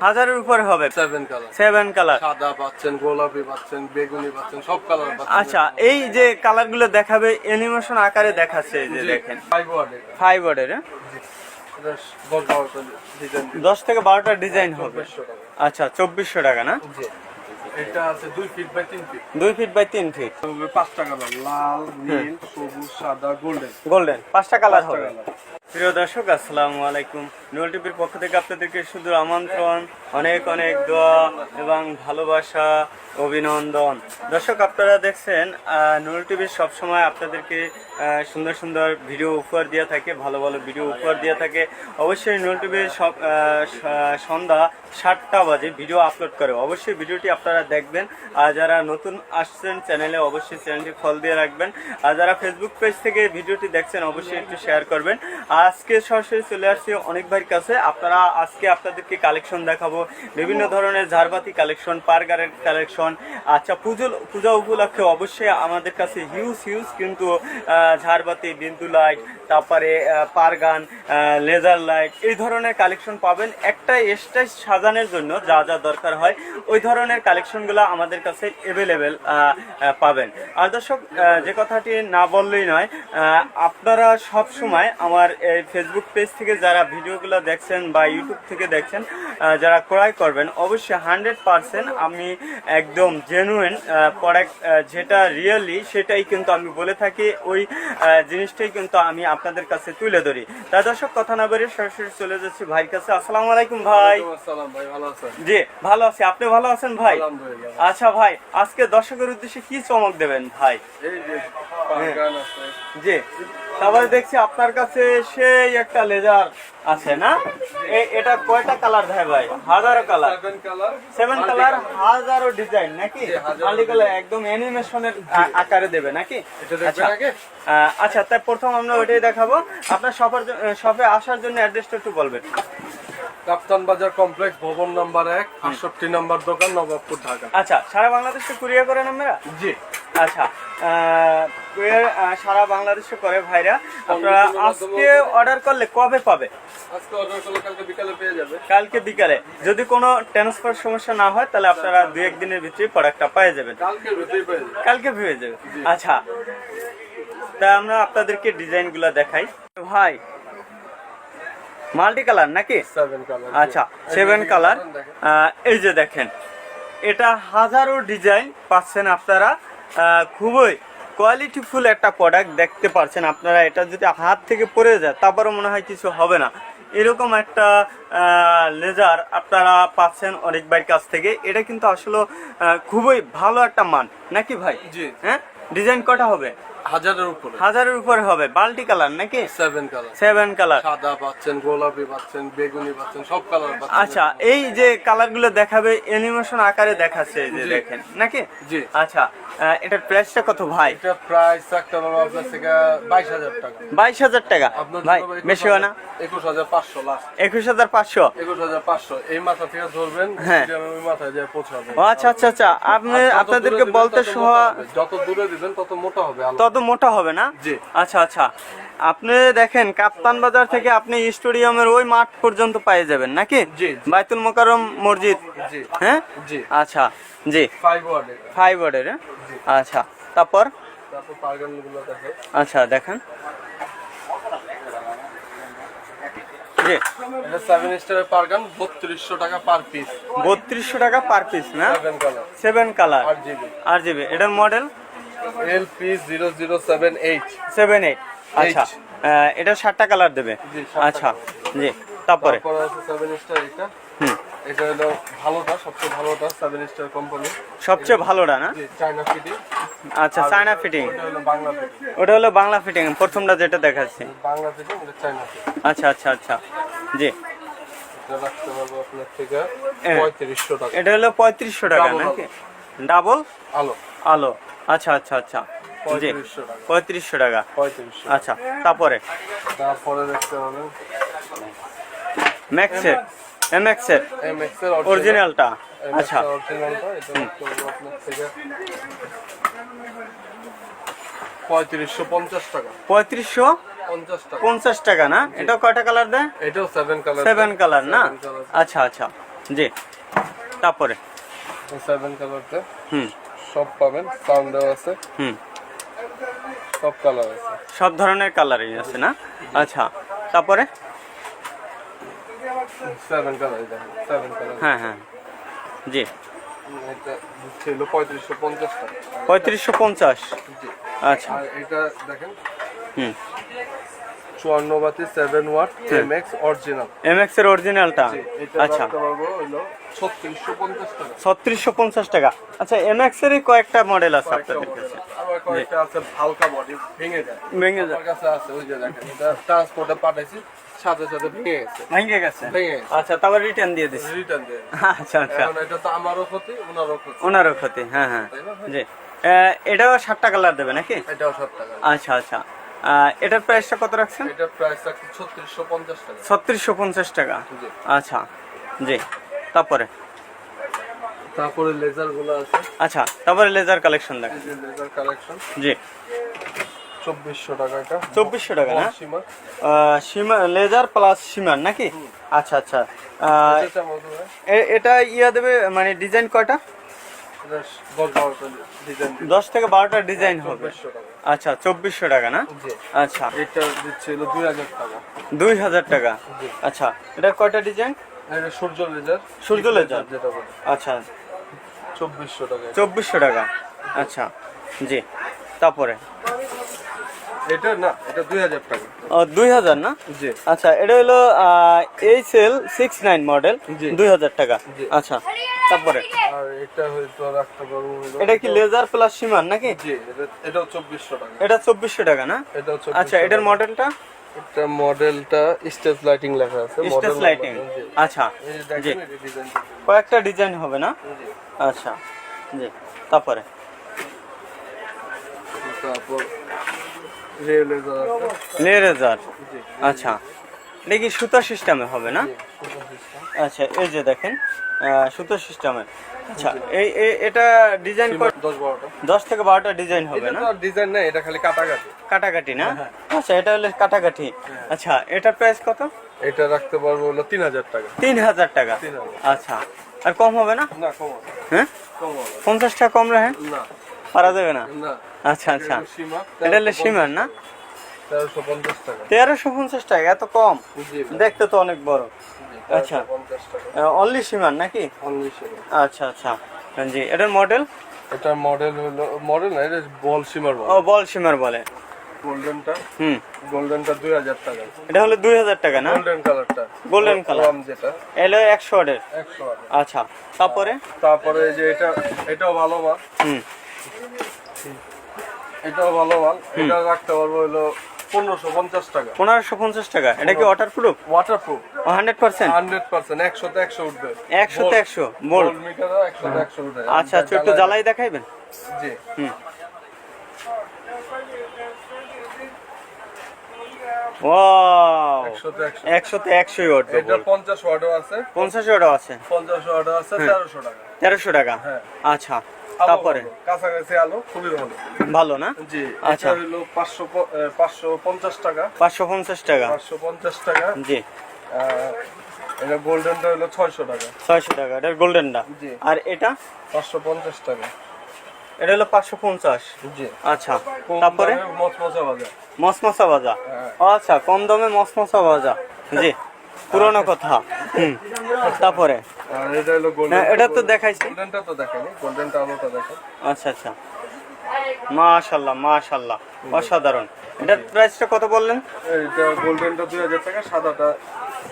হাজারের উপরে হবে। 7 কালার, সাদা পাচ্ছেন, গোলাপি পাচ্ছেন, বেগুনি পাচ্ছেন, সব কালার পাচ্ছেন। আচ্ছা, এই যে কালার গুলো দেখাবে অ্যানিমেশন আকারে দেখাচ্ছে, এই যে দেখেন 5 ওয়াটের। 10 থেকে 12টা ডিজাইন হবে। আচ্ছা, 2400 টাকা না? এটা আছে 2 feet by 3 feet. 2 feet by 3 feet. 5টা কালার, লাল, নীল, সবুজ, সাদা, গোল্ডেন 5টা কালার হবে। প্রিয় দর্শক, আসসালামু আলাইকুম। নুরুল টিভির পক্ষ থেকে আপনাদেরকে শুধু আমন্ত্রণ, অনেক অনেক দোয়া এবং ভালোবাসা, অভিনন্দন। দর্শক, আপনারা দেখছেন নুরুল টিভি সবসময় আপনাদেরকে সুন্দর সুন্দর ভিডিও উপহার দিয়ে থাকে, ভালো ভালো ভিডিও উপহার দিয়ে থাকে। অবশ্যই নুরুল টিভি সন্ধ্যা 7টা বাজে ভিডিও আপলোড করে, অবশ্যই ভিডিওটি আপনারা দেখবেন। আর যারা নতুন আসছেন চ্যানেলে, অবশ্যই চ্যানেলটি ফলো দিয়ে রাখবেন। আর যারা ফেসবুক পেজ থেকে ভিডিওটি দেখছেন, অবশ্যই একটু শেয়ার করবেন। আজকে সরাসরি চলে আসছি অনেক ভাইয়ের কাছে। আজকে আপনাদেরকে কালেকশন দেখাবো, বিভিন্ন ধরনের ঝাড়বাতি কালেকশন, পারগারের কালেকশন। আচ্ছা, পূজা উপলক্ষে অবশ্যই আমাদের কাছে হিউজ কিন্তু ঝাড়বাতি, বিন্দু লাইট, তারপরে পারগান, লেজার লাইট, এই ধরনের কালেকশন পাবেন। একটা স্টেজ সাজানোর জন্য যা যা দরকার হয়, ওই ধরনের কালেকশনগুলো আমাদের কাছে অ্যাভেলেবেল পাবেন। আর দর্শক, যে কথাটি না বললেই নয়, আপনারা সব সময় আমার এই ফেসবুক পেজ থেকে যারা ভিডিওগুলো দেখছেন বা ইউটিউব থেকে দেখছেন, যারা ক্রয় করবেন, অবশ্যই 100% আমি একদম জেনুইন প্রোডাক্ট, যেটা রিয়েলি সেটাই কিন্তু আমি বলে থাকি, ওই জিনিসটাই কিন্তু আমি আপনাদের কাছে তুলে ধরি। তাই দর্শক, কথা না বেরিয়ে সরাসরি চলে যাচ্ছি ভাইয়ের কাছে। আসসালামু আলাইকুম ভাই। জি, ভালো আছি, আপনি ভালো আছেন ভাই? আচ্ছা ভাই, আজকে দর্শকের উদ্দেশ্যে কি চমক দেবেন ভাই? জি, তারপরে দেখছি আপনার কাছে সেই একটা লেজার আছে না? এটা কয়টা কালার দেয় ভাই? হাজারো কালার, 7 কালার, হাজারো ডিজাইন নাকি? কালার একদম অ্যানিমেশনের আকারে দেবে নাকি? আচ্ছা, তাই প্রথম আমরা ওইটাই দেখাবো। আপনার শপে আসার জন্য অ্যাড্রেসটা একটু বলবেন। কাপ্তান বাজার কমপ্লেক্স, ভবন নাম্বার 1, 68 নম্বর দোকান, নবাবপুর, ঢাকা। আচ্ছা, সারা বাংলাদেশে কুরিয়ার করেন আমরা? জি। আচ্ছা, সারা বাংলাদেশে করে ভাইরা। আপনারা আজকে অর্ডার করলে কবে পাবে? আজকে অর্ডার করলে কালকে বিকালে পেয়ে যাবে। কালকে বিকালে? যদি কোনো ট্রান্সফার সমস্যা না হয়, তাহলে আপনারা 2-1 দিনের ভিতরে প্রোডাক্টটা পেয়ে যাবেন। কালকে পেয়ে যাবে। আচ্ছা, তা আমরা আপনাদেরকে ডিজাইনগুলো দেখাই ভাই। মাল্টি কালার নাকি? 7 কালার। আচ্ছা, 7 কালার। এই যে দেখেন, এটা হাজারো ডিজাইন পাচ্ছেন আপনারা। খুবই কোয়ালিটিফুল একটা প্রোডাক্ট দেখতে পাচ্ছেন আপনারা। এটা যদি হাত থেকে পড়ে যায়, তারপরে মনে হয় কিছু হবে না, এরকম একটা লেজার আপনারা পাচ্ছেন অনেক ভাইয়ের কাছ থেকে। এটা কিন্তু আসলে খুবই ভালো একটা মান নাকি ভাই? জি। হ্যাঁ, ডিজাইন কটা হবে? হাজারের উপরে হবে। মাল্টি কালার নাকি? 7 কালার। সাদা পাচ্ছেন, গোলাপি পাচ্ছেন, বেগুনি পাচ্ছেন, সব কালার পাচ্ছেন। আচ্ছা, এই যে কালার গুলো দেখাবে অ্যানিমেশন আকারে দেখাচ্ছে, এই যে দেখেন নাকি? জি। আচ্ছা, এটার প্রাইসটা কত ভাই? এটা প্রাইস একটা হলো আপনার থেকে 22,000 টাকা। 22,000 টাকা ভাই, বেশি হয় না? 21,500 লাস্ট। 21,500? 21,500 এই মাথা থেকে ধরবেন, ওই মাথায় যায় পৌঁছাবে। আচ্ছা আচ্ছা আচ্ছা, আপনাদেরকে বলতে যত দূরে দিবেন তত মোটা হবে। তত মোটা হবে না? জি। আচ্ছা আচ্ছা, আপনি দেখেন কাপ্তান বাজার থেকে আপনি স্টেডিয়ামের ওই মাঠ পর্যন্ত পেয়ে যাবেন নাকি? জি। বাইতুল মোকাররম মসজিদ। জি। হ্যাঁ, জি। আচ্ছা, জি। 5 ওয়ার্ডের। আচ্ছা, তারপর পারগানগুলো দেখেন। আচ্ছা, দেখেন। জি, এটা 7 স্টারের পারগান, 3200 টাকা পার পিস। 3200 টাকা পার পিস না? 7 কালার, RGB। এটার মডেল LP0078। আচ্ছা, এটা 7টা কালার দেবে। আচ্ছা, জি। তারপরে 7 স্টার এটা। এটা হলো ভালোটা, সবচেয়ে ভালোটা, 7 স্টার কোম্পানি। সবচেয়ে ভালোটা না? জি, চায়না ফিটিং। আচ্ছা, চায়না ফিটিং। ওটা হলো বাংলা ফিটিং। ওটা হলো বাংলা ফিটিং, প্রথমটা যেটা দেখাচ্ছি। বাংলা ফিটিং, এটা চায়না ফিটিং। আচ্ছা আচ্ছা আচ্ছা, জি। এটা রাখতে পারবো আপনার থেকে 3500 টাকা। এটা হলো 3500 টাকা নাকি? ডাবল আলো। আচ্ছা আচ্ছা আচ্ছা, জি। 3500 টাকা। আচ্ছা, তারপরে দেখতে পাবেন ম্যাক্সের, এমএক্সের অরিজিনালটা। আচ্ছা, অরিজিনালটা এটা আপনার থেকে 3550 টাকা। 3550 50 টাকা। 50 টাকা না? এটাও কয়টা কালার দেয়? এটাও 7 কালার। 7 কালার না? 7 কালার। আচ্ছা আচ্ছা, জি। তারপরে 7 কালারতে হুম সব পাবেন, সাউন্ডও আছে, হুম সব কালার আছে। সব ধরনের কালারই আছে না? আচ্ছা, তারপরে 7 কালার দেখেন, 7 কালার। হ্যাঁ হ্যাঁ, জি। এটা ছিল 3550 টাকা। 3550। জি। আচ্ছা, আর এটা দেখেন হুম 54 বাতি 7 ওয়াট এমএক্স অরিজিনাল। এমএক্স এর অরিজিনালটা। জি, এটা আচ্ছা, রাখতে পারবো হলো 3650 টাকা। 3650 টাকা। আচ্ছা, এমএক্স এরই কয়েকটা মডেল আছে আপনাদের কাছে? আবার কয়েকটা আছে হালকা বডি, ভেঙে যায়। ভেঙে যায়। আমার কাছে আছে, ওই যে দেখেন, এটা ট্রান্সপোর্টে পাঠাইছি, সাথে সাথে ভেঙে গেছে। ভেঙে গেছে? ভেঙে গেছে, আচ্ছা, তারপর রিটার্ন দিয়ে দিচ্ছি। রিটার্ন দিয়ে। আচ্ছা আচ্ছা, এখন এটা তো আমারও ক্ষতি, ওনারও ক্ষতি। ওনারও ক্ষতি। হ্যাঁ হ্যাঁ, তাই না? জি। এটাও 60 টাকা কালার দেবে নাকি? এটাও 7 টাকা। আচ্ছা আচ্ছা, এটার প্রাইসটা কত রাখছেন? এটা প্রাইস আছে 3650 টাকা। 3650 টাকা। জি। আচ্ছা, জি। তারপরে তারপরে লেজার গুলো আছে, আচ্ছা, তারপরে লেজার কালেকশন দেখ। এই যে লেজার কালেকশন, জি। 2400 টাকা এটা। 2400 টাকা না? সীমা সীমা লেজার প্লাস সীমার নাকি? আচ্ছা আচ্ছা, এটা মতো হয়। এটা ইয়া দেবে মানে ডিজাইন কয়টা? এটা 10-12টা ডিজাইন। 10 থেকে 12টা ডিজাইন হবে। 2400 টাকা। আচ্ছা, 2400 টাকা না? জি। আচ্ছা, এটা দিচ্ছে হলো 2000 টাকা। 2000 টাকা। জি। আচ্ছা, এটা কয়টা ডিজাইন? এটা সূর্য লেজার। সূর্য লেজার যেটা বলে আচ্ছা, 2400 টাকা। 2400 টাকা। আচ্ছা, জি। তারপরে এটা না, এটা 2000 টাকা। 2000 না? জি। আচ্ছা, এটা হলো এইচএল 69 মডেল, জি। 2000 টাকা। জি। আচ্ছা, তারপরে আর এটা হয়তো রাখতে পারবো হলো, এটা কি লেজার প্লাস সীমার নাকি? জি, এটাও 2400 টাকা। এটা 2400 টাকা না? এটাও 2400 আচ্ছা, এটার মডেলটা এটা মডেলটা স্টেজ লাইটিং লেখা আছে, স্টেজ লাইটিং। জি। আচ্ছা, এই যে জি। দেখেন, এটা ডিজাইন। কয়েকটা ডিজাইন হবে না? জি। আচ্ছা, জি। তারপরে তারপর রেল লেজার আছে। লেজার। জি। আচ্ছা, এটা কি সুতা সিস্টেমে হবে না? জি, সুপার সিস্টেম। আচ্ছা, এই যে দেখেন, সুতো সিস্টেমের। আচ্ছা, এটা ডিজাইন 10-12টা। 10 থেকে 12টা ডিজাইন হবে এটা না? তো ডিজাইন না, এটা খালি কাটাকাটি। কাটাকাটি না? আচ্ছা, এটা হলো কাটাকাটি। আচ্ছা, এটার প্রাইস কত? এটা রাখতে পারবো হলো 3000 টাকা। 3000 টাকা। 3000। আচ্ছা, আর কম হবে না? না, কম হবে। হ্যাঁ, কম হবে 50 টাকা কম রাখেন? না। পারা যাবে না? না। আচ্ছা আচ্ছা, এটা সীমা এটা হলো সীমার না? 1350 টাকা। 1350 টাকা, এত কম? জি। দেখতে তো অনেক বড়। আচ্ছা। 1350 টাকা। অনলি সীমার নাকি? অনলি সীমা। আচ্ছা আচ্ছা, জি। এটার মডেল? এটার মডেল হলো, মডেল না, এটা বল সীমার ও, বল। বল সীমার বলে। গোল্ডেনটা, হুম, গোল্ডেনটা 2000 টাকা। এটা হলো 2000 টাকা না? গোল্ডেন কালারটা, গোল্ডেন কালার রাম যেটা এলো 100 ওয়াটের। 100 টাকা। আচ্ছা, তারপরে তারপরে এই যে এটাও ভালো মাল, হুম, এটাও ভালো মাল। এটা রাখতে পারবো হলো 1550 টাকা। 1550 টাকা। এটা কি ওয়াটারপ্রুফ? ওয়াটারপ্রুফ 100%? 100%, 100 তে 100 উঠবে। 100 তে 100 বোল্ট। গোল্ড মিটারও 100 তে 100 উঠবে। আচ্ছা, একটু জ্বালাই দেখাইবেন? জি। হুম, ওয়াও, 100 তে 100। 100 তে 100 ওয়াট। এটা 50 ওয়াটও আছে, 50 ওয়াটও আছে। 50 ওয়াটও আছে, 1300 টাকা। 1300 টাকা। হ্যাঁ। আচ্ছা, আলো তারপরে ভালো, কাছাকাছি আলো খুবই ভালো। ভালো না? জি। আচ্ছা। এটা হলো 550 টাকা। 550 টাকা। 550 টাকা। জি। এটা গোল্ডেনটা হলো 600 টাকা। 600 টাকা, এটা গোল্ডেনটা। জি। আর এটা 550 টাকা। এটা হলো 550। জি। আচ্ছা, কম তারপরে দামে মচমচা বাজার। মসমসা ভাজা। হ্যাঁ। ও আচ্ছা, কম দামে মসমসা ভাজা। জি, পুরনো কথা। হুম, তারপরে আর এটা হলো না, গোল্ডেন। এটা তো দেখাইছি। গোল্ডেনটা তো দেখাইনি, গোল্ডেনটা আলোটা দেখেন। আচ্ছা আচ্ছা, মাশাআল্লাহ মাশাআল্লাহ, অসাধারণ। এটার প্রাইসটা কত বললেন? এটা গোল্ডেনটা 2000 টাকা, সাদাটা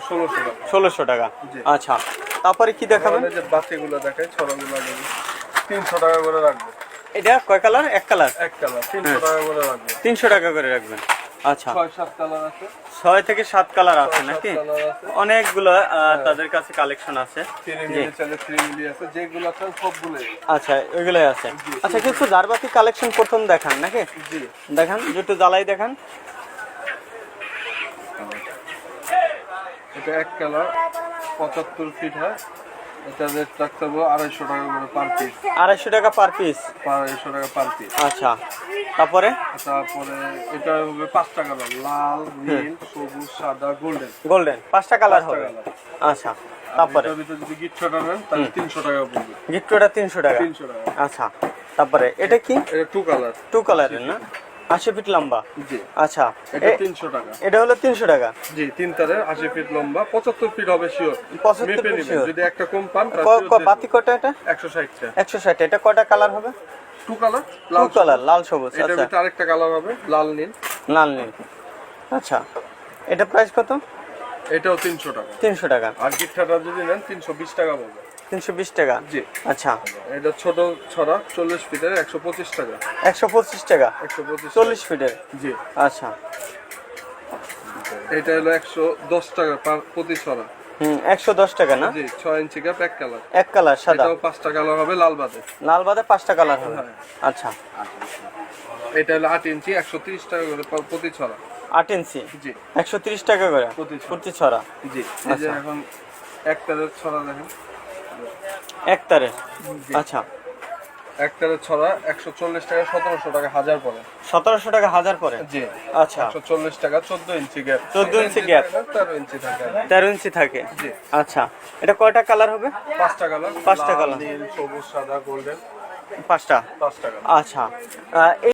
1600 টাকা। 1600 টাকা। জি। আচ্ছা, তারপরে কি দেখাবেন? আমাদের যে বাতিগুলো দেখাই, ছড়াগুলো দেখাই, 300 টাকা করে রাখবো। এটা কয় কালার? এক কালার? এক কালার 300 টাকা করে রাখবো। 300 টাকা করে রাখবেন। আচ্ছা, 6-7 কালার আছে। 6 থেকে 7 কালার আছে 6-7 নাকি? কালার আছে। অনেকগুলো তাদের কাছে কালেকশন আছে। 3 জি। মিলি চাইলে 3 মিলি আছে, যেগুলো আছে সবগুলোই। আচ্ছা, ওইগুলোই আছে। আচ্ছা, কিছু জারবাতি কালেকশন প্রথম দেখান নাকি? জি। দেখান, একটু জ্বালাই দেখান। এটা এক কালার 75 ফিট হয়, এটা রেট রাখতে হবে 250 টাকা করে পার পিস। 250 টাকা পার পিস। 250 টাকা পার পিস। আচ্ছা, তারপরে তারপরে এটা হবে 5টা কালার, লাল, নীল, সবুজ, সাদা, গোল্ডেন। গোল্ডেন 5টা কালার 5টা হবে। কালার। আচ্ছা, তারপরে এটার ভিতরে যদি গিফটটা নেন তাহলে 300 টাকা পড়বে। গিফটটা 300 টাকা। 300 টাকা। আচ্ছা, তারপরে এটা কি? এটা 2 কালার। 2 কালারের না? 80 ফিট লম্বা। জি। আচ্ছা, এটা 300 টাকা। এটা হলো 300 টাকা। জি, 3 তারের 80 ফিট লম্বা, 75 ফিট হবে শিওর। 75 মেপে ফিট নেবেন, sure। যদি একটা কম পান তাহলে বাতি কটা এটা? 160 টা। 160। এটা কয়টা কালার হবে? 2 কালার, 2 কালার, লাল সবুজ। এটার আচ্ছা, ভিতরে আরেকটা কালার হবে লাল নীল। লাল নীল। আচ্ছা, এটা প্রাইস কত? এটাও 300 টাকা। 300 টাকা। আর গিফটটা যদি নেন 320 টাকা পড়বে। 320 টাকা। জি। আচ্ছা, এটা ছোট ছড়া 40 ফিটের 125 টাকা। 125 টাকা। 125 40 ফিটের। জি। আচ্ছা, এটা হলো 110 টাকা প্রতি ছড়া। 110 টাকা না? জি, 6 ইঞ্চি কাপ এক কালার। এক কালার সাদা। এটাও 5টা কালার হবে লাল বাদে। লাল বাদে 5টা কালার হবে। হ্যাঁ। আচ্ছা, এটা হলো 8 ইঞ্চি 130 টাকা করে প্রতি ছড়া। 8 ইঞ্চি জি। 130 টাকা করে প্রতি ছড়া। জি। এই যে এখন এক তারের ছড়া দেখেন। এক তারের। জি। আচ্ছা, এক তারের ছড়া 140 টাকা, 1700 টাকা হাজার পড়ে। 1700 টাকা হাজার পরে। জি। আচ্ছা, 140 টাকা 14 ইঞ্চি গ্যাপ। 14 ইঞ্চি গ্যাপ। 13 ইঞ্চি থাকে। 13 ইঞ্চি থাকে। জি। আচ্ছা, এটা কয়টা কালার হবে? 5টা কালার। 5টা লাল, কালার। নীল, সবুজ, সাদা, গোল্ডেন। 5টা। 5টা কালার। আচ্ছা,